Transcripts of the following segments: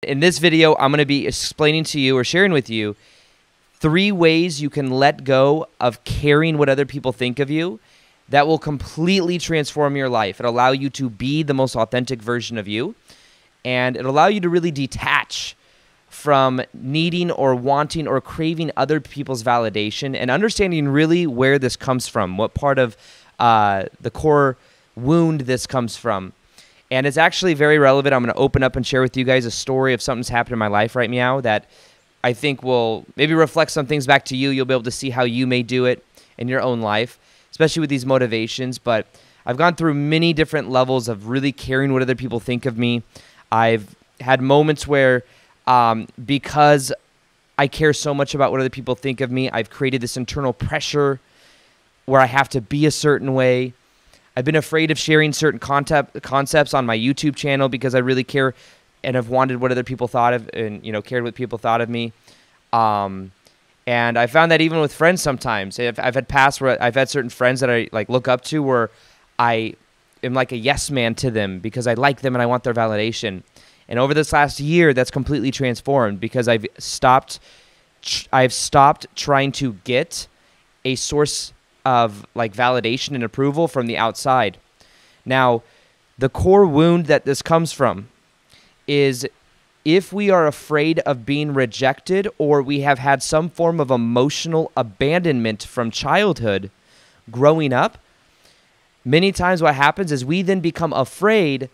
In this video, I'm going to be explaining to you or sharing with you 3 ways you can let go of caring what other people think of you that will completely transform your life. It'll allow you to be the most authentic version of you, and it'll allow you to really detach from needing or wanting or craving other people's validation and understanding really where this comes from, what part of the core wound this comes from. And it's actually very relevant. I'm going to open up and share with you guys a story of something that's happened in my life right now that I think will maybe reflect some things back to you. You'll be able to see how you may do it in your own life, especially with these motivations. But I've gone through many different levels of really caring what other people think of me. I've had moments where because I care so much about what other people think of me, I've created this internal pressure where I have to be a certain way. I've been afraid of sharing certain concepts on my YouTube channel because I really care and have wanted what other people thought of and, cared what people thought of me. And I found that even with friends sometimes. I've had past where I've had certain friends that I look up to where I am like a yes man to them because I like them and I want their validation. And over this last year, that's completely transformed because I've stopped trying to get a source of validation and approval from the outside. Now, the core wound that this comes from is if we are afraid of being rejected or we have had some form of emotional abandonment from childhood growing up, many times what happens is we then become afraid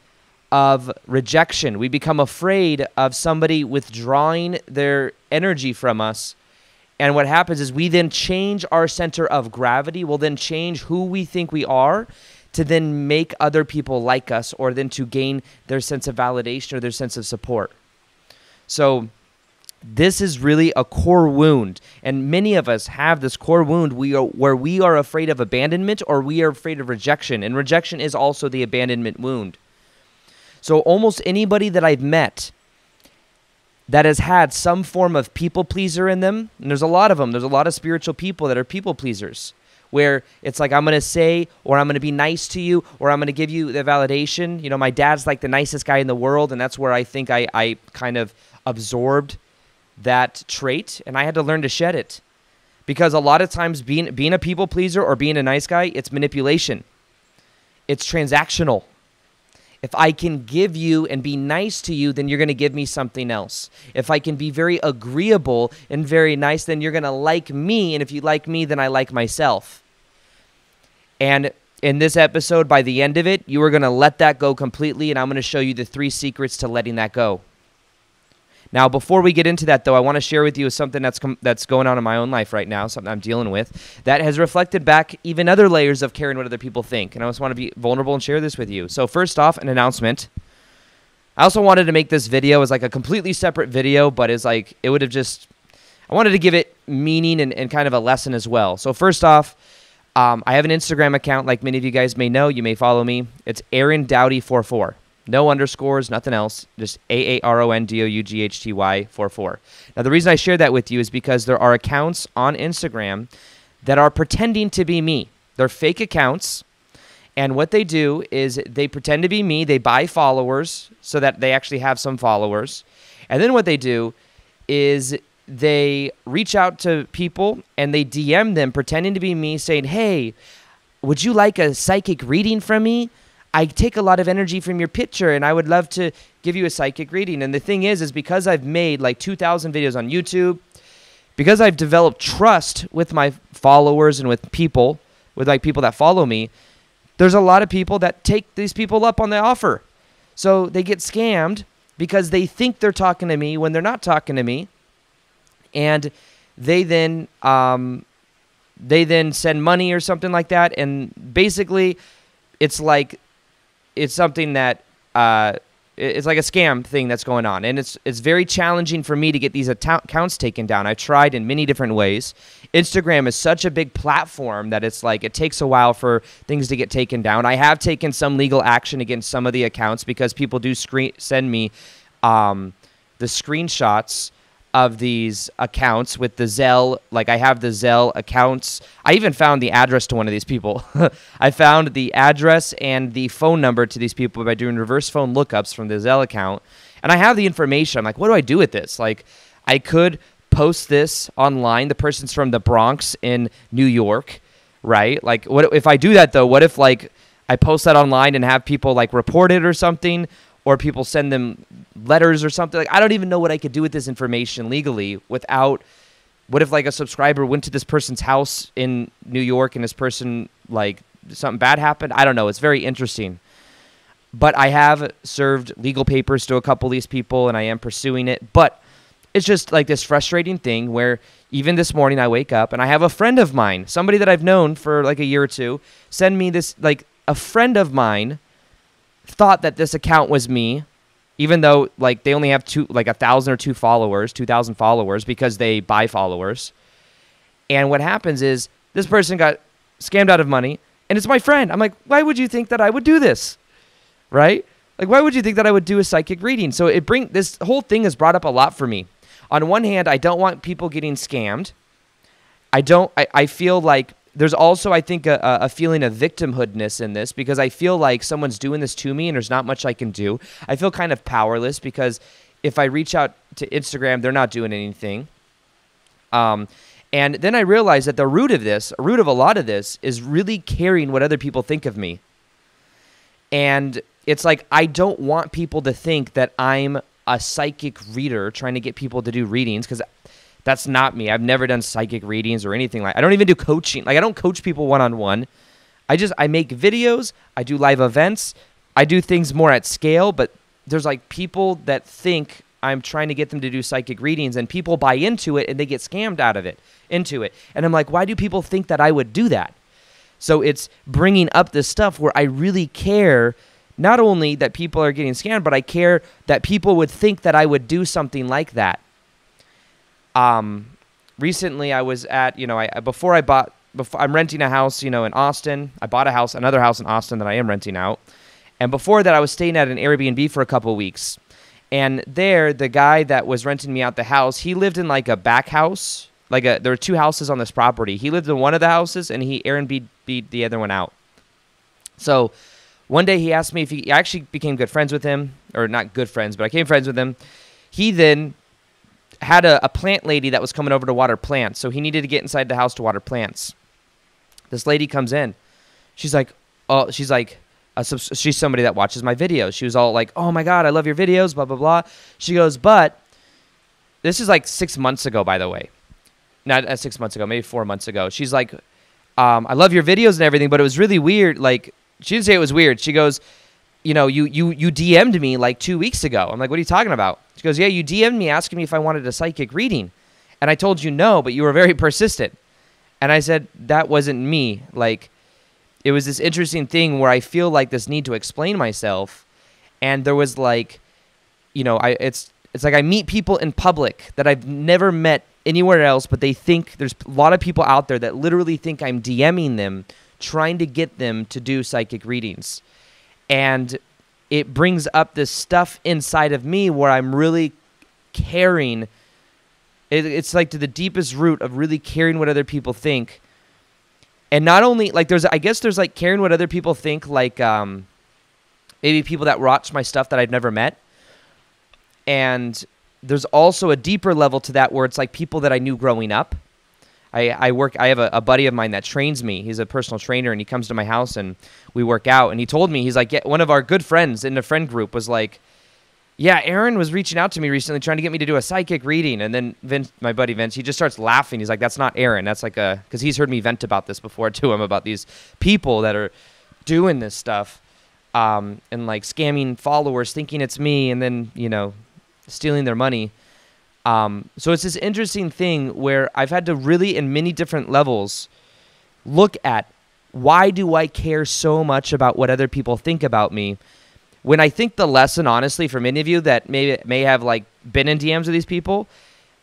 of rejection. We become afraid of somebody withdrawing their energy from us. And what happens is we then change our center of gravity. We'll then change who we think we are to then make other people like us or then to gain their sense of validation or their sense of support. So this is really a core wound. And many of us have this core wound where we are afraid of abandonment or we are afraid of rejection. And rejection is also the abandonment wound. So almost anybody that I've met that has had some form of people pleaser in them, and there's a lot of them. There's a lot of spiritual people that are people pleasers, where it's like I'm going to say, or I'm going to be nice to you, or I'm going to give you the validation. My dad's like the nicest guy in the world, and that's where I think I kind of absorbed that trait, and I had to learn to shed it. Because a lot of times being a people pleaser or being a nice guy, it's manipulation. It's transactional. If I can give you and be nice to you, then you're going to give me something else. If I can be very agreeable and very nice, then you're going to like me. And if you like me, then I like myself. And in this episode, by the end of it, you are going to let that go completely. And I'm going to show you the 3 secrets to letting that go. Now, before we get into that, though, I want to share with you something that's going on in my own life right now, something I'm dealing with, that has reflected back even other layers of caring what other people think. And I just want to be vulnerable and share this with you. So first off, an announcement. I also wanted to make this video as a completely separate video, but I wanted to give it meaning and kind of a lesson as well. So first off, I have an Instagram account like many of you guys may know. You may follow me. It's Aaron Doughty 44. No underscores, nothing else, just AARONDOUGHTY 44. Now, the reason I share that with you is because there are accounts on Instagram that are pretending to be me. They're fake accounts, and what they do is they pretend to be me. They buy followers so that they actually have some followers. And then what they do is they reach out to people and they DM them pretending to be me saying, "Hey, would you like a psychic reading from me? I take a lot of energy from your picture, and I would love to give you a psychic reading." And the thing is because I've made 2,000 videos on YouTube, because I've developed trust with my followers and with people, people that follow me, there's a lot of people that take these people up on the offer. So they get scammed because they think they're talking to me when they're not talking to me, and they then send money or something like that, and basically it's something that it's like a scam thing that's going on. And it's very challenging for me to get these accounts taken down. I've tried in many different ways. Instagram is such a big platform that it's it takes a while for things to get taken down. I have taken some legal action against some of the accounts because people do send me the screenshots of these accounts with the Zelle. I have the Zelle accounts. I even found the address to one of these people. I found the address and the phone number to these people by doing reverse phone lookups from the Zelle account. And I have the information. I'm like, what do I do with this? Like, I could post this online. The person's from the Bronx in New York, right? Like, what if I do that though? What if like I post that online and have people like report it or something, or people send them letters or something? Like, I don't even know what I could do with this information legally without. What if like a subscriber went to this person's house in New York and this person like something bad happened? I don't know. It's very interesting. But I have served legal papers to a couple of these people and I am pursuing it. But it's just like this frustrating thing where even this morning I wake up and I have a friend of mine, somebody that I've known for like a year or two, send me this, like a friend of mine thought that this account was me, even though like they only have 1,000 or 2,000 followers because they buy followers. And what happens is this person got scammed out of money and it's my friend. I'm like, why would you think that I would do this? Right? Like, why would you think that I would do a psychic reading? So this whole thing has brought up a lot for me. On one hand, I don't want people getting scammed. I feel like there's also, I think, a feeling of victimhoodness in this because I feel like someone's doing this to me and there's not much I can do. I feel kind of powerless because if I reach out to Instagram, they're not doing anything. And then I realized that the root of a lot of this is really caring what other people think of me. And it's like I don't want people to think that I'm a psychic reader trying to get people to do readings because that's not me. I've never done psychic readings or anything like. I don't even do coaching. Like I don't coach people one-on-one. I make videos. I do live events. I do things more at scale. But there's like people that think I'm trying to get them to do psychic readings, and people buy into it and they get scammed out of it into it. And I'm like, why do people think that I would do that? So it's bringing up this stuff where I really care. Not only that people are getting scammed, but I care that people would think that I would do something like that. Recently I was at, I'm renting a house, in Austin. I bought another house in Austin that I am renting out. And before that I was staying at an Airbnb for a couple of weeks. And there, the guy that was renting me out the house, he lived in like a back house. There were two houses on this property. He lived in one of the houses and he Airbnb'd the other one out. So one day he asked me if I actually became good friends with him, or not good friends, but I became friends with him. He then had a plant lady that was coming over to water plants, so he needed to get inside the house to water plants. This lady comes in. She's somebody that watches my videos. She was all like, oh my God, I love your videos, blah, blah, blah. She goes, but this is like 6 months ago, by the way. Not 6 months ago, maybe 4 months ago. She's like, I love your videos and everything, but it was really weird. Like, she didn't say it was weird. She goes, you DM'd me like 2 weeks ago. I'm like, what are you talking about? She goes, yeah, you DM'd me asking me if I wanted a psychic reading. And I told you no, but you were very persistent. And I said, that wasn't me. Like, it was this interesting thing where I feel like this need to explain myself. And there was like, it's like I meet people in public that I've never met anywhere else, but they think there's a lot of people out there that literally think I'm DMing them, trying to get them to do psychic readings. And it brings up this stuff inside of me where I'm really caring. It's like to the deepest root of really caring what other people think. And not only like there's like caring what other people think, like maybe people that watch my stuff that I've never met. And there's also a deeper level to that where it's like people that I knew growing up. I have a buddy of mine that trains me. He's a personal trainer, and he comes to my house and we work out. And he told me, he's like, yeah, one of our good friends in the friend group was like, yeah, Aaron was reaching out to me recently trying to get me to do a psychic reading. And then Vince, my buddy Vince, he just starts laughing. He's like, that's not Aaron. That's like because he's heard me vent about this before to him, about these people that are doing this stuff and like scamming followers thinking it's me and then, stealing their money. So it's this interesting thing where I've had to really, in many different levels, look at why do I care so much about what other people think about me? When I think the lesson, honestly, for many of you that may have like been in DMs with these people,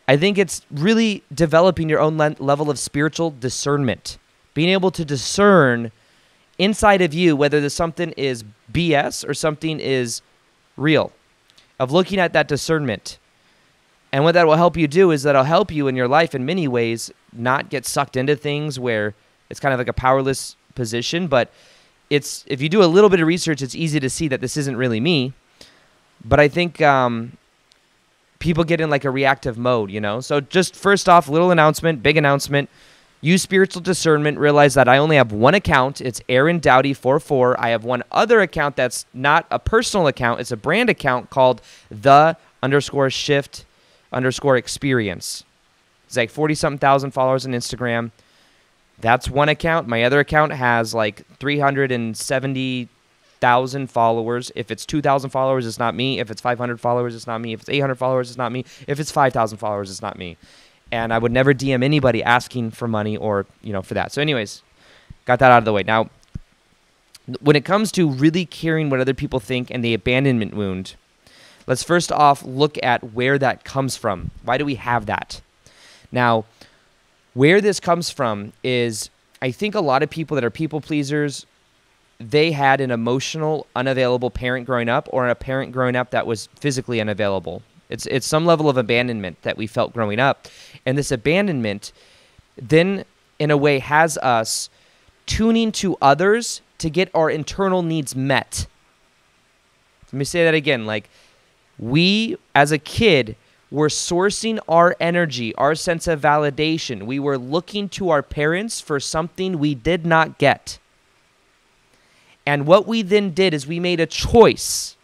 I think it's really developing your own level of spiritual discernment, being able to discern inside of you whether something is BS or something is real, of looking at that discernment. And what that will help you do is that it'll help you in your life in many ways not get sucked into things where it's kind of like a powerless position. But if you do a little bit of research, it's easy to see that this isn't really me. But I think people get in like a reactive mode, you know? So just first off, little announcement, big announcement. Use spiritual discernment. Realize that I only have one account. It's Aaron Doughty 44. I have one other account that's not a personal account. It's a brand account called the_shift_experience. It's like 40-something thousand followers on Instagram. That's one account. My other account has like 370,000 followers. If it's 2,000 followers, it's not me. If it's 500 followers, it's not me. If it's 800 followers, it's not me. If it's 5,000 followers, it's not me. And I would never DM anybody asking for money or, you know, for that. So anyways, got that out of the way. Now, when it comes to really caring what other people think and the abandonment wound, let's first off look at where that comes from. Why do we have that? Now, where this comes from is, I think a lot of people that are people pleasers, they had an emotional, unavailable parent growing up, or a parent growing up that was physically unavailable. It's some level of abandonment that we felt growing up. And this abandonment then, in a way, has us tuning to others to get our internal needs met. Let me say that again. Like, we, as a kid, were sourcing our energy, our sense of validation. We were looking to our parents for something we did not get. And what we then did is we made a choice.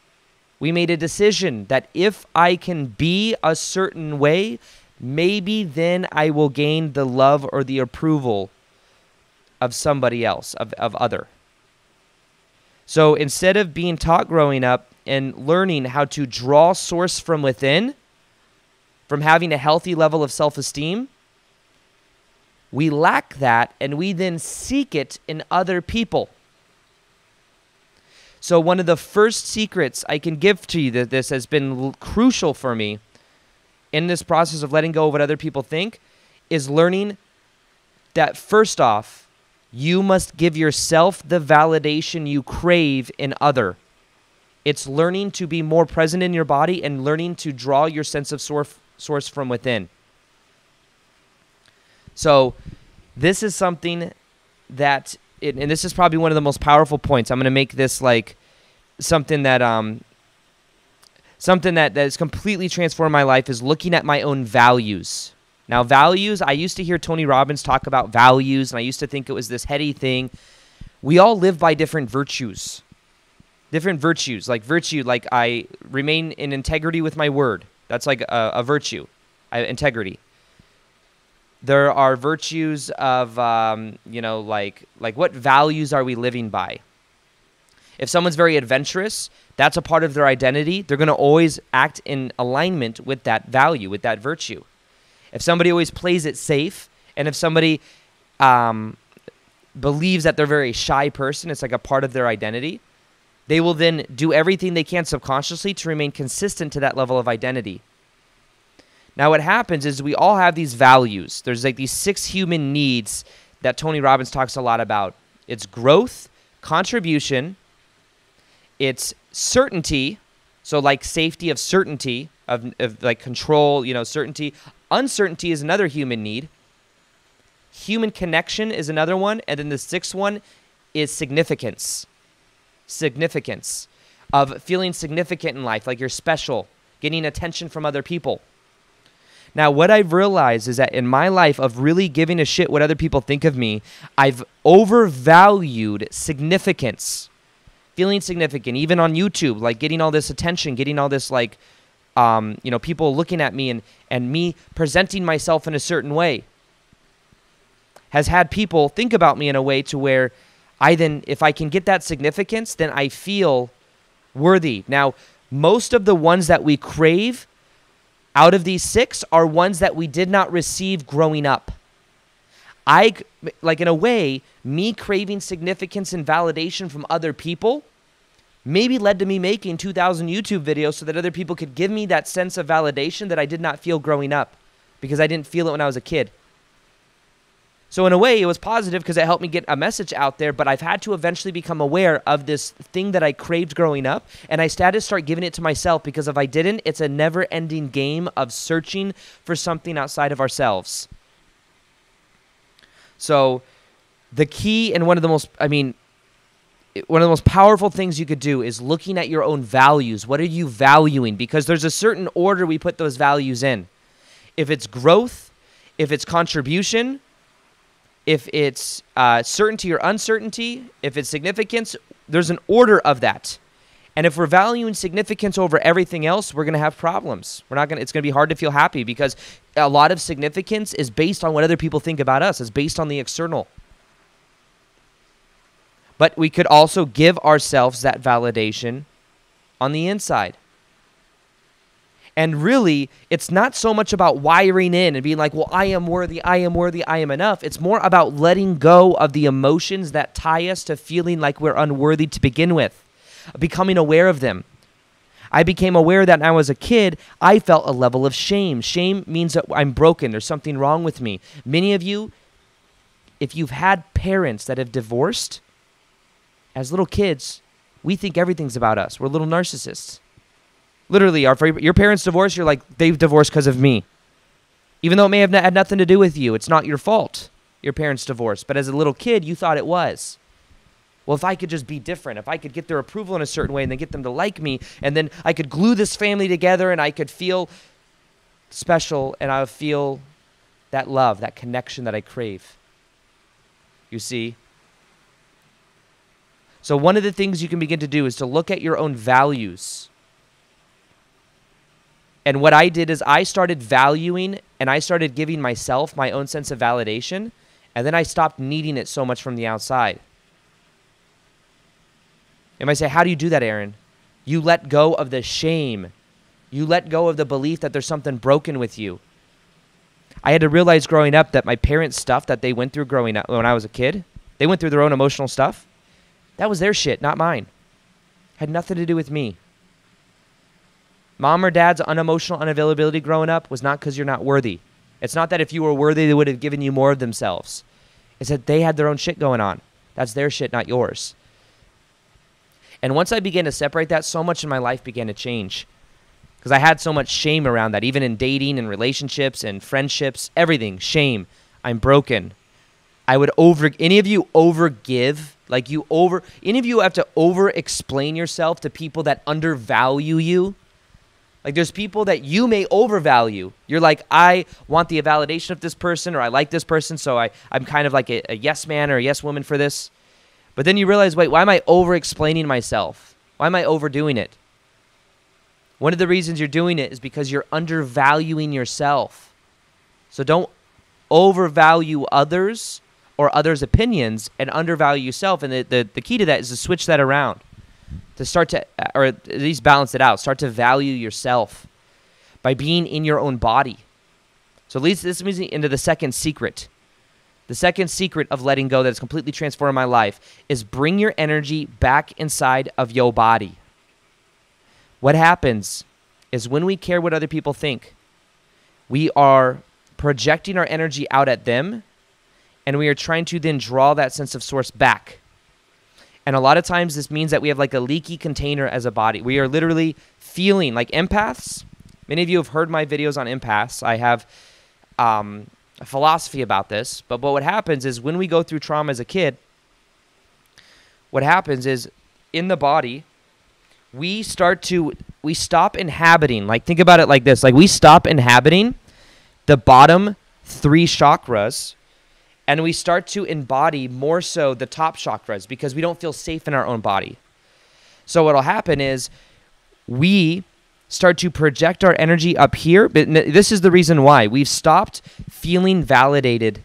We made a decision that if I can be a certain way, maybe then I will gain the love or the approval of somebody else, of other. So instead of being taught growing up and learning how to draw source from within, from having a healthy level of self-esteem, we lack that, and we then seek it in other people. So one of the first secrets I can give to you that this has been crucial for me in this process of letting go of what other people think is learning that first off, you must give yourself the validation you crave in other. It's learning to be more present in your body and learning to draw your sense of source from within. So this is something that, and this is probably one of the most powerful points. I'm going to make this like something that has completely transformed my life, is looking at my own values. Now, values, I used to hear Tony Robbins talk about values, and I used to think it was this heady thing. We all live by different virtues. Different virtues. Like virtue, like I remain in integrity with my word. That's like a virtue, integrity. There are virtues of, like what values are we living by? If someone's very adventurous, that's a part of their identity. They're going to always act in alignment with that value, with that virtue. If somebody always plays it safe, and if somebody believes that they're a very shy person, it's like a part of their identity, they will then do everything they can subconsciously to remain consistent to that level of identity. Now, what happens is we all have these values. There's like these 6 human needs that Tony Robbins talks a lot about. It's growth, contribution, it's certainty, so like safety of certainty, of like control, certainty. Uncertainty is another human need. Human connection is another one. And then the 6th one is significance. Significance of feeling significant in life, like you're special, getting attention from other people. Now, what I've realized is that in my life of really giving a shit what other people think of me, I've overvalued significance, feeling significant, even on YouTube, like getting all this attention, getting all this like, people looking at me and me presenting myself in a certain way has had people think about me in a way to where if I can get that significance, then I feel worthy. Now, most of the ones that we crave out of these 6 are ones that we did not receive growing up. In a way, me craving significance and validation from other people maybe led to me making 2,000 YouTube videos so that other people could give me that sense of validation that I did not feel growing up because I didn't feel it when I was a kid. So in a way, it was positive because it helped me get a message out there, but I've had to eventually become aware of this thing that I craved growing up, and I started to start giving it to myself because if I didn't, it's a never-ending game of searching for something outside of ourselves. So the key and one of the most, one of the most powerful things you could do is looking at your own values. What are you valuing? Because there's a certain order we put those values in. If it's growth, if it's contribution, if it's certainty or uncertainty, if it's significance, there's an order of that. And if we're valuing significance over everything else, we're going to have problems. It's going to be hard to feel happy because a lot of significance is based on what other people think about us. It's based on the external. But we could also give ourselves that validation on the inside. And really, it's not so much about wiring in and being like, well, I am worthy, I am worthy, I am enough. It's more about letting go of the emotions that tie us to feeling like we're unworthy to begin with, becoming aware of them. I became aware that when I was a kid, I felt a level of shame. Shame means that I'm broken. There's something wrong with me. Many of you, if you've had parents that have divorced, as little kids, we think everything's about us. We're little narcissists. Literally, your parents divorced, you're like, they've divorced because of me. Even though it may have had nothing to do with you. It's not your fault, your parents divorced. But as a little kid, you thought it was. Well, if I could just be different, if I could get their approval in a certain way and then get them to like me, and then I could glue this family together and I could feel special and I would feel that love, that connection that I crave. You see? So one of the things you can begin to do is to look at your own values. And what I did is I started valuing and I started giving myself my own sense of validation, and then I stopped needing it so much from the outside. You might say, how do you do that, Aaron? You let go of the shame. You let go of the belief that there's something broken with you. I had to realize growing up that my parents' stuff that they went through growing up when I was a kid, they went through their own emotional stuff. That was their shit, not mine. Had nothing to do with me. Mom or dad's unemotional unavailability growing up was not because you're not worthy. It's not that if you were worthy, they would have given you more of themselves. It's that they had their own shit going on. That's their shit, not yours. And once I began to separate that, so much in my life began to change. Because I had so much shame around that, even in dating and relationships and friendships, everything, shame. I'm broken. Any of you overgive? Any of you have to over-explain yourself to people that undervalue you? Like there's people that you may overvalue. You're like, I want the validation of this person, or I like this person, so I'm kind of like a yes man or a yes woman for this. But then you realize, wait, why am I over-explaining myself? Why am I overdoing it? One of the reasons you're doing it is because you're undervaluing yourself. So don't overvalue others or others' opinions and undervalue yourself. And the key to that is to switch that around. To start to, or at least balance it out. Start to value yourself by being in your own body. So this leads me into the second secret. The second secret of letting go that has completely transformed my life is bring your energy back inside of your body. What happens is when we care what other people think, we are projecting our energy out at them, and we are trying to then draw that sense of source back. And a lot of times this means that we have like a leaky container as a body. We are literally feeling like empaths. Many of you have heard my videos on empaths. I have a philosophy about this. But what happens is when we go through trauma as a kid, what happens is in the body, we stop inhabiting. Like think about it like this. Like we stop inhabiting the bottom 3 chakras, and we start to embody more so the top chakras because we don't feel safe in our own body. So what will happen is we start to project our energy up here. But this is the reason why. We've stopped feeling validated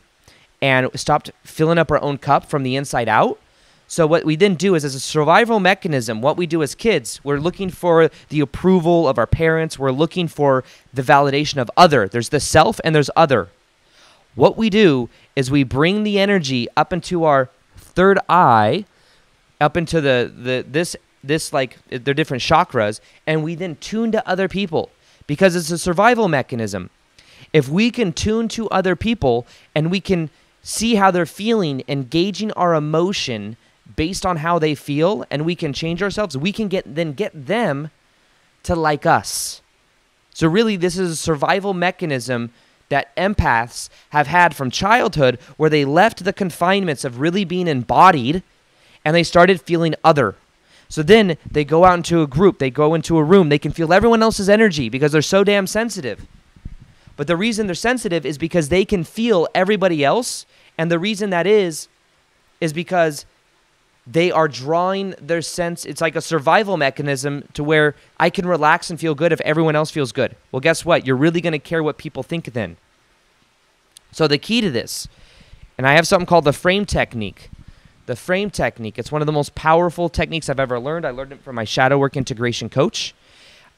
and stopped filling up our own cup from the inside out. So what we then do is, as a survival mechanism, what we do as kids, we're looking for the approval of our parents. We're looking for the validation of other. There's the self and there's other. What we do is we bring the energy up into our third eye, up into this like they're different chakras, and we then tune to other people because it's a survival mechanism. If we can tune to other people and we can see how they're feeling, engaging our emotion based on how they feel, and we can change ourselves, we can get them to like us. So really, this is a survival mechanism that empaths have had from childhood, where they left the confinements of really being embodied and they started feeling other. So then they go out into a group, they go into a room, they can feel everyone else's energy because they're so damn sensitive. But the reason they're sensitive is because they can feel everybody else, and the reason that is because they are drawing their sense. It's like a survival mechanism to where I can relax and feel good if everyone else feels good. Well, guess what? You're really going to care what people think then. So the key to this, and I have something called the frame technique. The frame technique, it's one of the most powerful techniques I've ever learned. I learned it from my shadow work integration coach.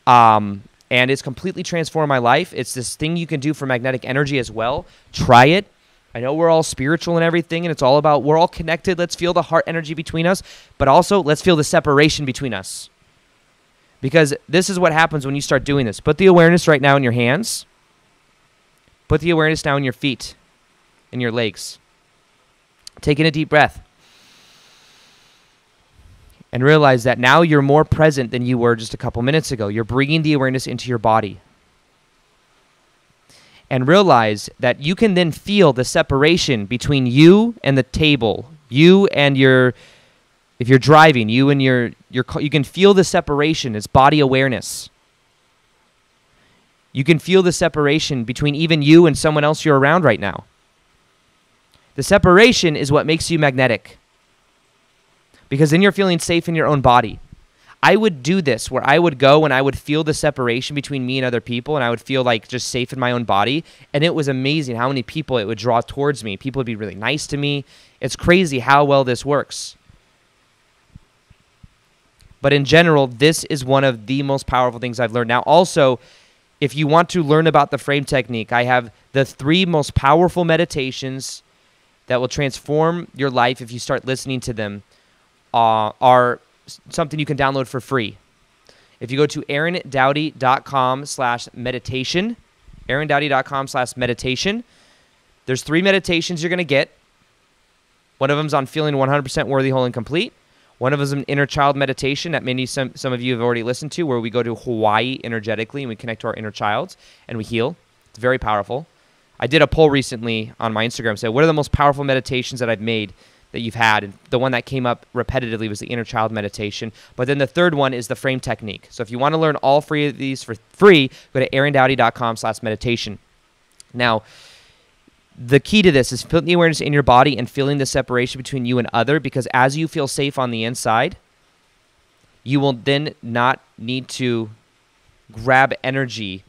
And it's completely transformed my life. It's this thing you can do for magnetic energy as well. Try it. I know we're all spiritual and everything, and it's all about we're all connected. Let's feel the heart energy between us, but also let's feel the separation between us. Because this is what happens when you start doing this. Put the awareness right now in your hands. Put the awareness now in your feet, in your legs. Taking a deep breath. And realize that now you're more present than you were just a couple minutes ago. You're bringing the awareness into your body. And realize that you can then feel the separation between you and the table. You and if you're driving, you and you can feel the separation. It's body awareness. You can feel the separation between even you and someone else you're around right now. The separation is what makes you magnetic. Because then you're feeling safe in your own body. I would do this where I would go and I would feel the separation between me and other people, and I would feel like just safe in my own body. And it was amazing how many people it would draw towards me. People would be really nice to me. It's crazy how well this works. But in general, this is one of the most powerful things I've learned. Now, also, if you want to learn about the frame technique, I have the 3 most powerful meditations that will transform your life if you start listening to them. Are something you can download for free. If you go to aarondoughty.com/meditation, aarondoughty.com/meditation, there's 3 meditations you're going to get. One of them's on feeling 100% worthy, whole, and complete. One of them is an inner child meditation that maybe some of you have already listened to, where we go to Hawaii energetically and we connect to our inner child and we heal. It's very powerful. I did a poll recently on my Instagram, said, what are the most powerful meditations that I've made that you've had? And the one that came up repetitively was the inner child meditation. But then the third one is the frame technique. So if you want to learn all 3 of these for free, go to aarondoughty.com/meditation. Now, the key to this is putting the awareness in your body and feeling the separation between you and other, because as you feel safe on the inside, you will then not need to grab energy,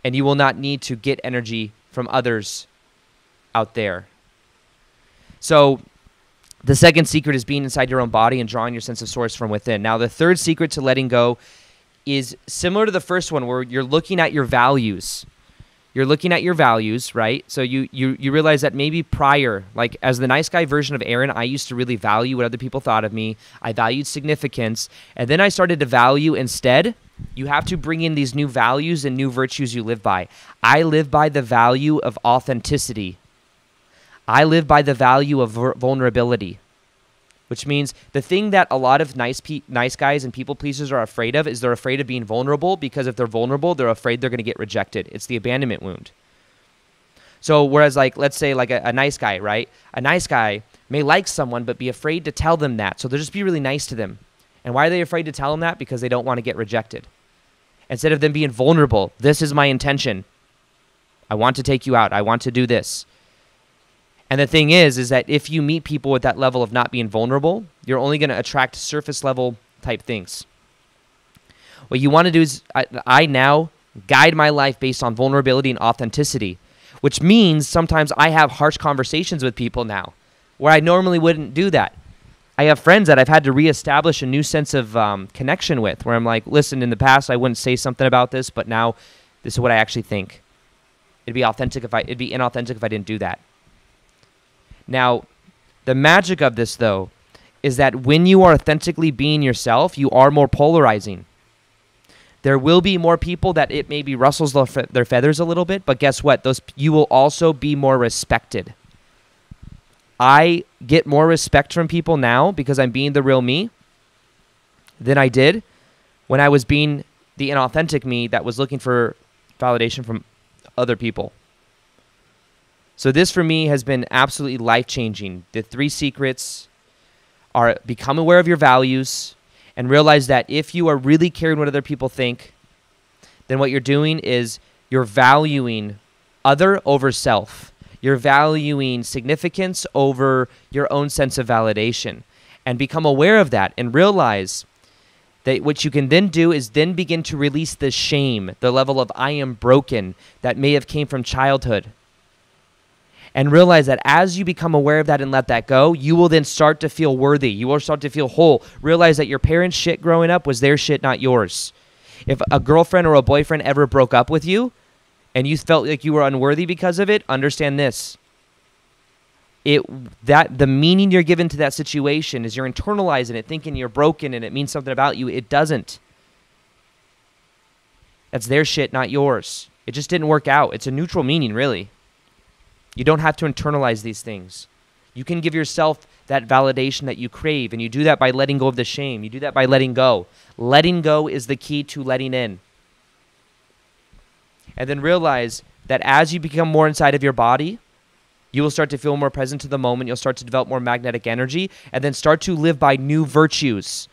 and you will not need to get energy from others out there. So the second secret is being inside your own body and drawing your sense of source from within. Now, the third secret to letting go is similar to the first one, where you're looking at your values. You're looking at your values, right? So you realize that maybe prior, like as the nice guy version of Aaron, I used to really value what other people thought of me. I valued significance. And then I started to value instead. You have to bring in these new values and new virtues you live by. I live by the value of authenticity. I live by the value of vulnerability, which means the thing that a lot of nice guys and people pleasers are afraid of is they're afraid of being vulnerable, because if they're vulnerable, they're afraid they're going to get rejected. It's the abandonment wound. So whereas, like, let's say like a nice guy, right? A nice guy may like someone but be afraid to tell them that. So they'll just be really nice to them. And why are they afraid to tell them that? Because they don't want to get rejected. Instead of them being vulnerable, this is my intention. I want to take you out. I want to do this. And the thing is that if you meet people with that level of not being vulnerable, you're only going to attract surface level type things. What you want to do is, I now guide my life based on vulnerability and authenticity, which means sometimes I have harsh conversations with people now where I normally wouldn't do that. I have friends that I've had to reestablish a new sense of connection with, where I'm like, listen, in the past I wouldn't say something about this, but now this is what I actually think. It'd be inauthentic if I didn't do that. Now, the magic of this, though, is that when you are authentically being yourself, you are more polarizing. There will be more people that it maybe rustles their feathers a little bit, but guess what? You will also be more respected. I get more respect from people now because I'm being the real me than I did when I was being the inauthentic me that was looking for validation from other people. So this for me has been absolutely life-changing. The 3 secrets are become aware of your values and realize that if you are really caring what other people think, then what you're doing is you're valuing other over self. You're valuing significance over your own sense of validation. And become aware of that and realize that what you can then do is then begin to release the shame, the level of I am broken that may have came from childhood. And realize that as you become aware of that and let that go, you will then start to feel worthy. You will start to feel whole. Realize that your parents' shit growing up was their shit, not yours. If a girlfriend or a boyfriend ever broke up with you and you felt like you were unworthy because of it, understand this. The meaning you're given to that situation is you're internalizing it, thinking you're broken and it means something about you. It doesn't. That's their shit, not yours. It just didn't work out. It's a neutral meaning, really. You don't have to internalize these things. You can give yourself that validation that you crave, and you do that by letting go of the shame. You do that by letting go. Letting go is the key to letting in. And then realize that as you become more inside of your body, you will start to feel more present to the moment. You'll start to develop more magnetic energy, and then start to live by new virtues.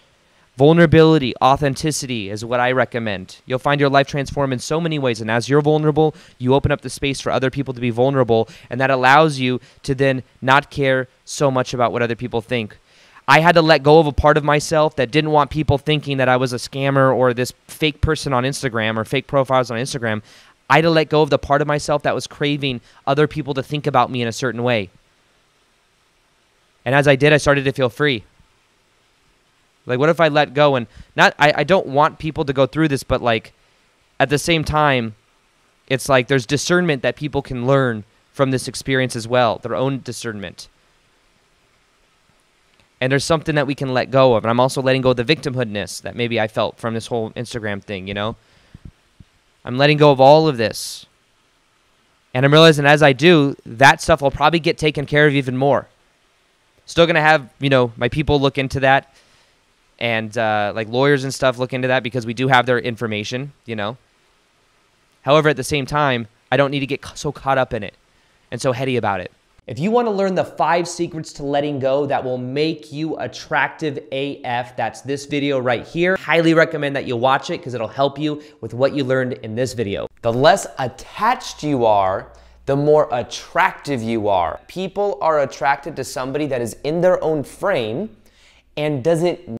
Vulnerability, authenticity is what I recommend. You'll find your life transform in so many ways, and as you're vulnerable, you open up the space for other people to be vulnerable, and that allows you to then not care so much about what other people think. I had to let go of a part of myself that didn't want people thinking that I was a scammer or this fake person on Instagram or fake profiles on Instagram. I had to let go of the part of myself that was craving other people to think about me in a certain way. And as I did, I started to feel free. Like, what if I let go and I don't want people to go through this, but like at the same time, it's like there's discernment that people can learn from this experience as well, their own discernment. And there's something that we can let go of. And I'm also letting go of the victimhoodness that maybe I felt from this whole Instagram thing, you know? I'm letting go of all of this. And I'm realizing as I do, that stuff will probably get taken care of even more. Still going to have, my people look into that. And like lawyers and stuff look into that because we do have their information, However, at the same time, I don't need to get so caught up in it and so heady about it. If you want to learn the 5 secrets to letting go that will make you attractive AF, that's this video right here. Highly recommend that you watch it because it'll help you with what you learned in this video. The less attached you are, the more attractive you are. People are attracted to somebody that is in their own frame and doesn't